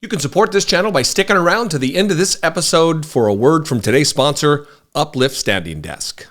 You can support this channel by sticking around to the end of this episode for a word from today's sponsor, Uplift Standing Desk.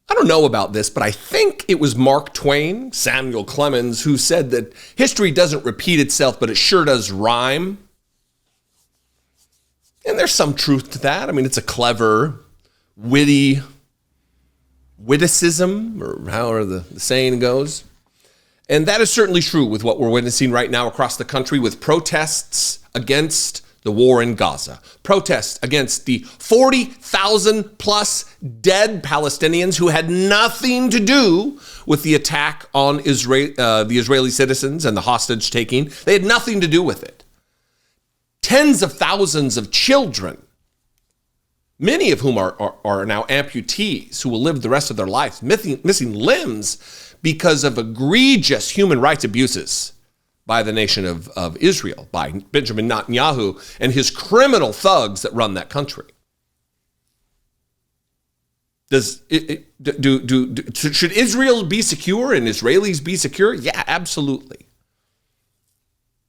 I don't know about this, but I think it was Mark Twain, Samuel Clemens, who said that history doesn't repeat itself, but it sure does rhyme. And there's some truth to that. I mean, it's a clever, witticism, or however the saying goes. And that is certainly true with what we're witnessing right now across the country with protests against the war in Gaza, protests against the 40,000 plus dead Palestinians who had nothing to do with the attack on the Israeli citizens and the hostage taking. They had nothing to do with it. Tens of thousands of children, many of whom are now amputees who will live the rest of their lives missing limbs because of egregious human rights abuses by the nation of Israel, by Benjamin Netanyahu and his criminal thugs that run that country. Should Israel be secure and Israelis be secure? Yeah, absolutely.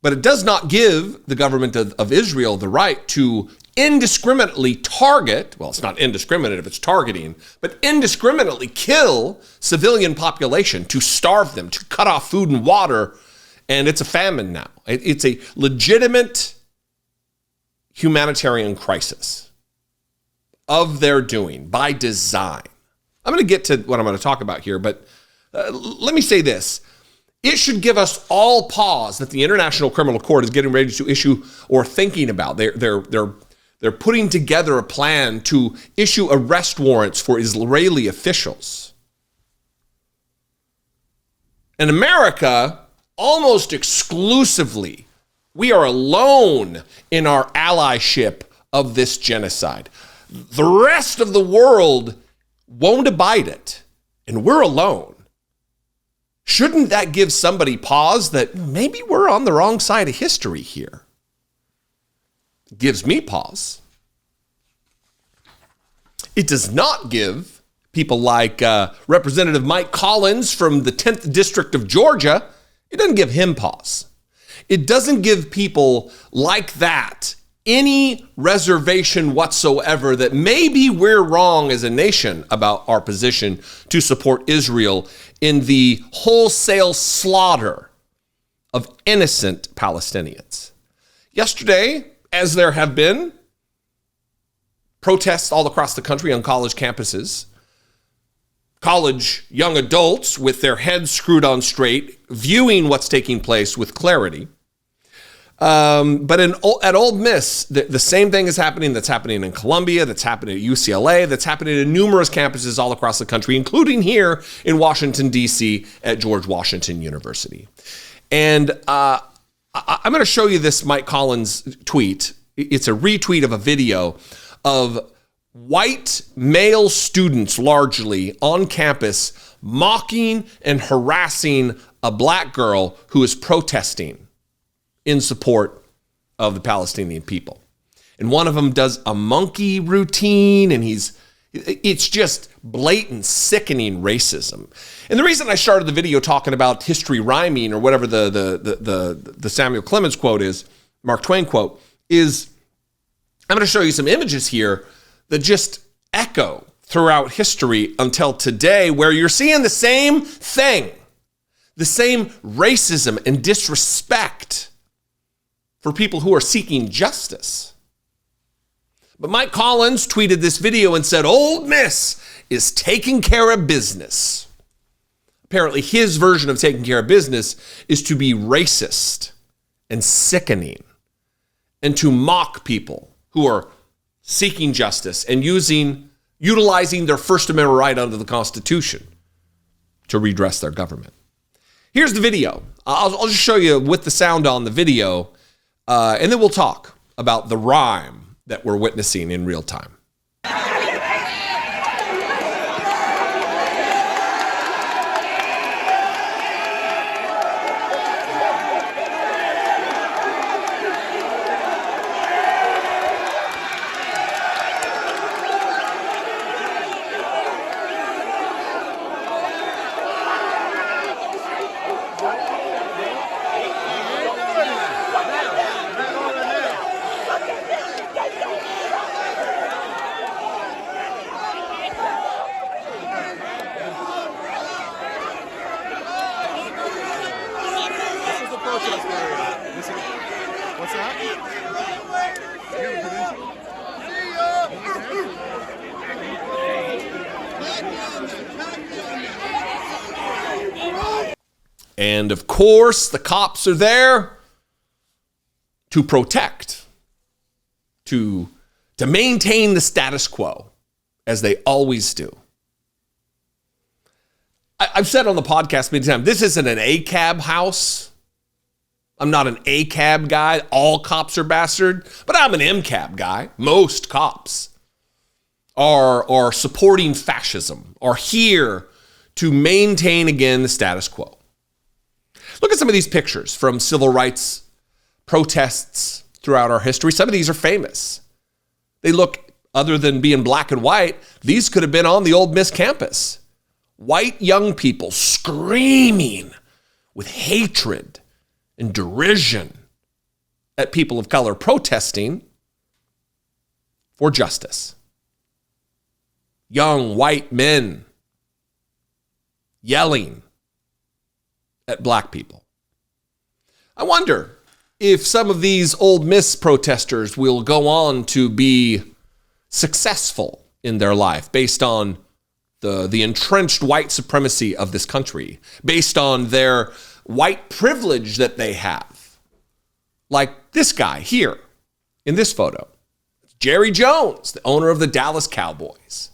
But it does not give the government of Israel the right to indiscriminately target, well, it's not indiscriminate if it's targeting, but indiscriminately kill civilian population, to starve them, to cut off food and water. And it's a famine now. It's a legitimate humanitarian crisis of their doing by design. I'm going to get to what I'm going to talk about here, but let me say this. It should give us all pause that the International Criminal Court is getting ready to issue or thinking about. They're putting together a plan to issue arrest warrants for Israeli officials. In America, almost exclusively, we are alone in our allyship of this genocide. The rest of the world won't abide it, and we're alone. Shouldn't that give somebody pause that maybe we're on the wrong side of history here? It gives me pause. It does not give people like Representative Mike Collins from the 10th District of Georgia, it doesn't give him pause. It doesn't give people like that any reservation whatsoever that maybe we're wrong as a nation about our position to support Israel in the wholesale slaughter of innocent Palestinians. Yesterday, as there have been protests all across the country on college campuses, college young adults with their heads screwed on straight, viewing what's taking place with clarity. But at Ole Miss, the same thing is happening that's happening in Columbia, that's happening at UCLA, that's happening in numerous campuses all across the country, including here in Washington, D.C. at George Washington University. And I'm going to show you this Mike Collins tweet. It's a retweet of a video of white male students largely on campus mocking and harassing a black girl who is protesting in support of the Palestinian people. And one of them does a monkey routine, and it's just blatant, sickening racism. And the reason I started the video talking about history rhyming, or whatever the Samuel Clemens quote is, Mark Twain quote, is I'm going to show you some images here that just echo throughout history until today, where you're seeing the same thing, the same racism and disrespect for people who are seeking justice. But Mike Collins tweeted this video and said, Ole Miss is taking care of business. Apparently his version of taking care of business is to be racist and sickening and to mock people who are seeking justice and utilizing their First Amendment right under the Constitution to redress their government. Here's the video. I'll just show you with the sound on the video, and then we'll talk about the rhyme that we're witnessing in real time. What's that? And of course, the cops are there to protect, to maintain the status quo, as they always do. I've said on the podcast many times, this isn't an ACAB house. I'm not an ACAB guy. All cops are bastard, but I'm an MCAB guy. Most cops are supporting fascism, are here to maintain, again, the status quo. Look at some of these pictures from civil rights protests throughout our history. Some of these are famous. They look, other than being black and white, these could have been on the Ole Miss campus. White young people screaming with hatred and derision at people of color protesting for justice. Young white men yelling at black people. I wonder if some of these Ole Miss protesters will go on to be successful in their life based on the entrenched white supremacy of this country, based on their white privilege that they have. Like this guy here in this photo, Jerry Jones, the owner of the Dallas Cowboys.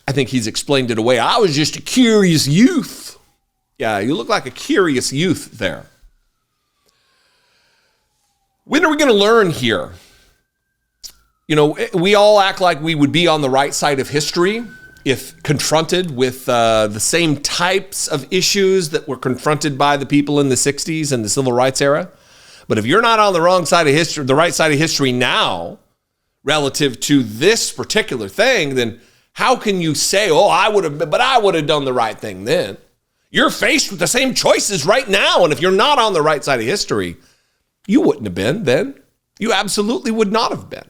I think he's explained it away. I was just a curious youth. Yeah, you look like a curious youth there. When are we going to learn here? You know, we all act like we would be on the right side of history if confronted with the same types of issues that were confronted by the people in the 60s and the civil rights era. But if you're not on the wrong side of history, the right side of history now, relative to this particular thing, then how can you say, oh, I would have done the right thing then? You're faced with the same choices right now. And if you're not on the right side of history, you wouldn't have been then. You absolutely would not have been.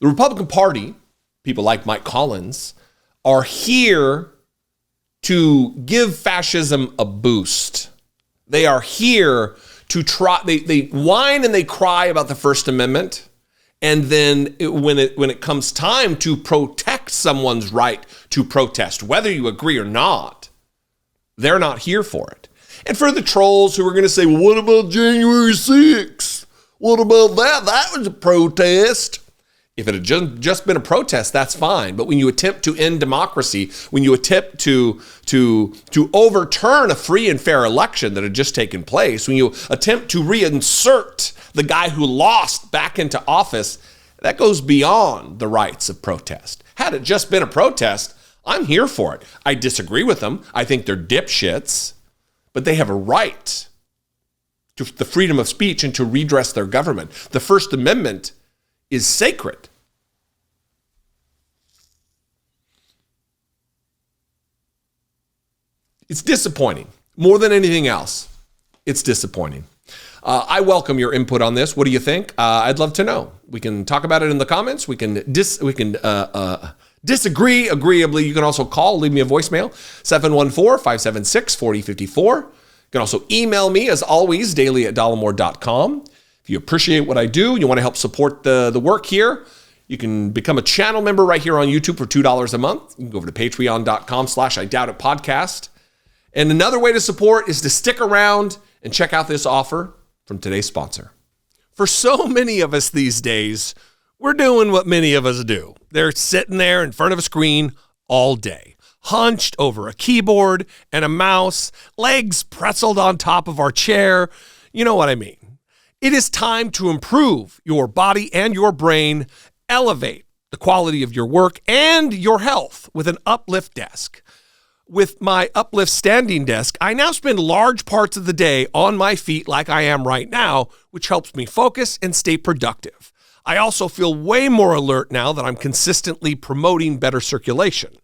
The Republican Party, people like Mike Collins, are here to give fascism a boost. They are here to try, they whine and they cry about the First Amendment. And then when it comes time to protect someone's right to protest, whether you agree or not, they're not here for it. And for the trolls who are going to say, well, what about January 6th? What about that? That was a protest. If it had just been a protest, that's fine. But when you attempt to end democracy, when you attempt to overturn a free and fair election that had just taken place, when you attempt to reinsert the guy who lost back into office, that goes beyond the rights of protest. Had it just been a protest, I'm here for it. I disagree with them. I think they're dipshits, but they have a right to the freedom of speech and to redress their government. The First Amendment is sacred. It's disappointing. More than anything else, it's disappointing. I welcome your input on this. What do you think? I'd love to know. We can talk about it in the comments. We can disagree agreeably. You can also call, leave me a voicemail, 714-576-4054. You can also email me, as always, daily@dollemore.com. If you appreciate what I do, you want to help support the work here, you can become a channel member right here on YouTube for $2 a month. You can go over to patreon.com/IDoubtItPodcast. And another way to support is to stick around and check out this offer from today's sponsor. For so many of us these days, we're doing what many of us do. They're sitting there in front of a screen all day, hunched over a keyboard and a mouse, legs pretzeled on top of our chair. You know what I mean. It is time to improve your body and your brain, elevate the quality of your work and your health with an Uplift desk. With my Uplift standing desk, I now spend large parts of the day on my feet like I am right now, which helps me focus and stay productive. I also feel way more alert now that I'm consistently promoting better circulation.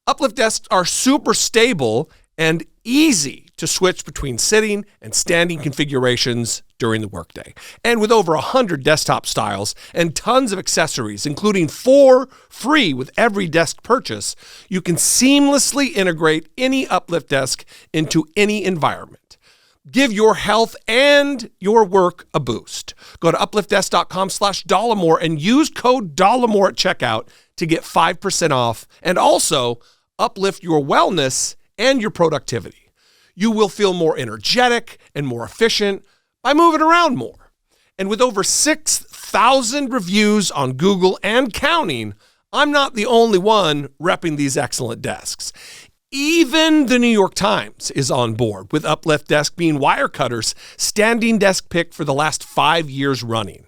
Uplift desks are super stable and easy to switch between sitting and standing configurations during the workday. And with over 100 desktop styles and tons of accessories, including 4 free with every desk purchase, you can seamlessly integrate any Uplift desk into any environment. Give your health and your work a boost. Go to upliftdesk.com/Dollemore and use code Dollemore at checkout to get 5% off and also uplift your wellness and your productivity. You will feel more energetic and more efficient by moving around more. And with over 6,000 reviews on Google and counting, I'm not the only one repping these excellent desks. Even the New York Times is on board, with Uplift Desk being Wirecutter's standing desk pick for the last 5 years running.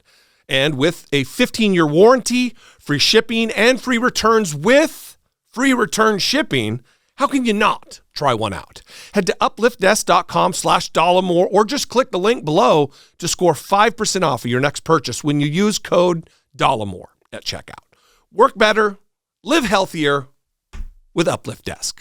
And with a 15-year warranty, free shipping, and free returns with free return shipping, how can you not try one out? Head to upliftdesk.com/Dollemore or just click the link below to score 5% off of your next purchase when you use code Dollemore at checkout. Work better, live healthier with Uplift Desk.